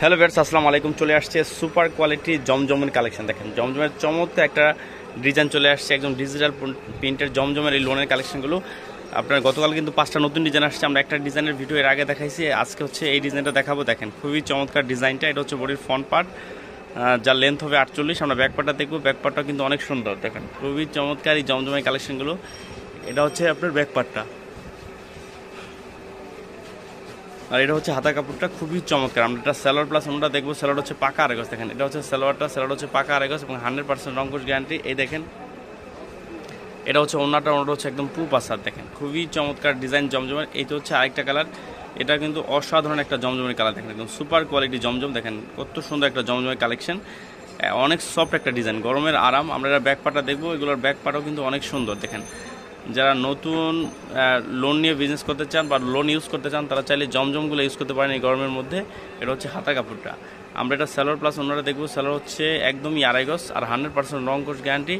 Hello viewers, আসসালামু আলাইকুম। চলে আসছে সুপার কোয়ালিটি জমজমের কালেকশন। দেখেন জমজমের চমৎকার একটা ডিজাইন চলে আসছে, একদম ডিজিটাল প্রিন্টের জমজমের এই লোনের কালেকশনগুলো। আপনার গতকাল কিন্তু 5টা নতুন ডিজাইন আসছে। আমরা একটা ডিজাইনের ভিডিও এর আগে দেখাইছি, আজকে হচ্ছে এই ডিজাইনটা দেখাবো। দেখেন খুবই চমৎকার ডিজাইনটা। এটা হচ্ছে বডির ফ্রন্ট পার্ট, যার লেন্থ হবে 48। আমরা ব্যাক পার্টটা দেখবো, ব্যাক পার্টটা কিন্তু অনেক সুন্দর। দেখেন খুবই চমৎকার এই জমজমের কালেকশনগুলো। এটা হচ্ছে আপনার ব্যাক পার্টটা, আর এটা হচ্ছে হাতা কাপড়টা খুবই চমৎকার। আমরা এটা সালোয়ার প্লাস আমরা দেখবো। সালোয়ার হচ্ছে পাকা আড়াই গজ। দেখেন এটা হচ্ছে সালোয়ারটা, সালোয়ার হচ্ছে পাকা আড়াই গজ এবং 100% রংকশ গ্যারান্টি। এই দেখেন এটা হচ্ছে ওড়নাটা, ওড়নাটা হচ্ছে একদম পু পাসার। দেখেন খুবই চমৎকার ডিজাইন জমজমের। এইটা হচ্ছে আরেকটা কালার, এটা কিন্তু অসাধারণ একটা জমজমের কালার। দেখেন একদম সুপার কোয়ালিটি জমজম। দেখেন কত সুন্দর একটা জমজমের কালেকশন, অনেক সফট একটা ডিজাইন, গরমের আরাম। আমরা এটা ব্যাক পার্টটা দেখবো, এগুলোর ব্যাক পার্টও কিন্তু অনেক সুন্দর। দেখেন যারা নতুন লোন নিয়ে বিজনেস করতে চান বা লোন ইউজ করতে চান, তারা চাইলে জমজমগুলো ইউজ করতে পারেন এই গরমের মধ্যে। এটা হচ্ছে হাতা কাপড়টা। আমরা এটা সালোয়ার প্লাস ওনারা দেখবো। সালোয়ার হচ্ছে একদমই আড়াই গজ আর 100% রংকশ গ্যারান্টি।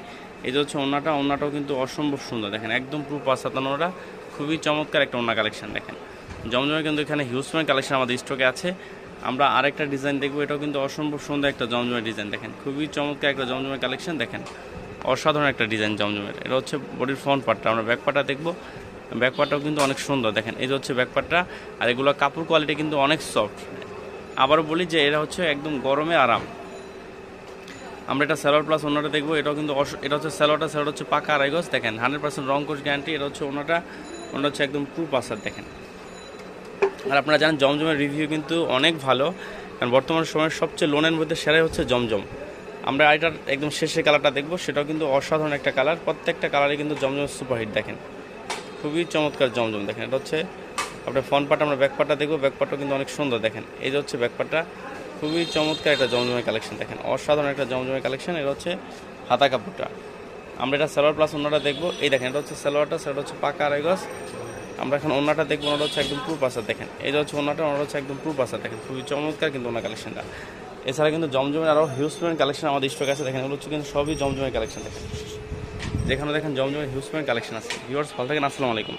এই যে হচ্ছে ওনাটা, ওনাটাও কিন্তু অসম্ভব সুন্দর। দেখেন একদম পুরো 5 ওনাটা, খুবই চমৎকার একটা ওনা কালেকশন। দেখেন জমজমের কিন্তু এখানে হিউজম্যান কালেকশন আমাদের স্টকে আছে। আমরা আরেকটা ডিজাইন দেখবো, এটাও কিন্তু অসম্ভব সুন্দর একটা জমজমের ডিজাইন। দেখেন খুবই চমৎকার একটা জমজমের কালেকশন। দেখেন অসাধারণ একটা ডিজাইন জমজমের। এটা হচ্ছে বডির ফ্রন্ট পার্টটা। আমরা ব্যাক পার্টটা দেখবো, ব্যাক পার্টটাও কিন্তু অনেক সুন্দর। দেখেন এই যে হচ্ছে ব্যাক পার্টটা, আর এগুলো কাপড় কোয়ালিটি কিন্তু অনেক সফট। আবারও বলি যে এরা হচ্ছে একদম গরমে আরাম। আমরা এটা সালোয়ার প্লাস ওনাটা দেখবো। এটাও কিন্তু এটা হচ্ছে সালোয়ারটা, সালোয়ার হচ্ছে পাকা আড়াই গজ। দেখেন 100% রংকশ গ্যারান্টি। এটা হচ্ছে ওনাটা, ওনাটা হচ্ছে একদম টু পাসার। দেখেন আর আপনারা জানেন জমজমের রিভিউ কিন্তু অনেক ভালো, কারণ বর্তমান সময়ের সবচেয়ে লোনের মধ্যে সেরাই হচ্ছে জমজম। আমরা এটার একদম শেষের কালারটা দেখবো, সেটাও কিন্তু অসাধারণ একটা কালার। প্রত্যেকটা কালারে কিন্তু জমজমের সুপারহিট। দেখেন খুবই চমৎকার জমজম। দেখেন এটা হচ্ছে আপনার ফ্রন্ট পার্ট। আমরা ব্যাক পার্টটা দেখবো, ব্যাক পার্টটাও কিন্তু অনেক সুন্দর। দেখেন এই যে হচ্ছে ব্যাক পার্টটা, খুবই চমৎকার একটা জমজমের কালেকশন। দেখেন অসাধারণ একটা জমজমের কালেকশন। এটা হচ্ছে হাতা কাপড়টা। আমরা এটা সালোয়ার প্লাস ওনাটা দেখবো। এই দেখেন এটা হচ্ছে সালোয়ারটা, সালোয়ার হচ্ছে পাকা আড়াই গজ। আমরা এখন ওনাটা দেখবো, ওনাটা হচ্ছে একদম প্রুফ আসার। দেখেন এই যে হচ্ছে ওনাটা, ওনাটা হচ্ছে একদম প্রুফ আসার। দেখেন খুবই চমৎকার কিন্তু ওনার কালেকশনটা। এছাড়া কিন্তু জমজমের আরও হিউজম্যান কালেকশন আমাদের স্টক আছে। দেখেন এগুলো হচ্ছে কিন্তু সবই জমজমের কালেকশন। দেখেন যেখানে দেখেন জমজমের হিউজম্যান কালেকশন আছে। ভিউয়ার্স ভালো থাকেন, আসসালামু আলাইকুম।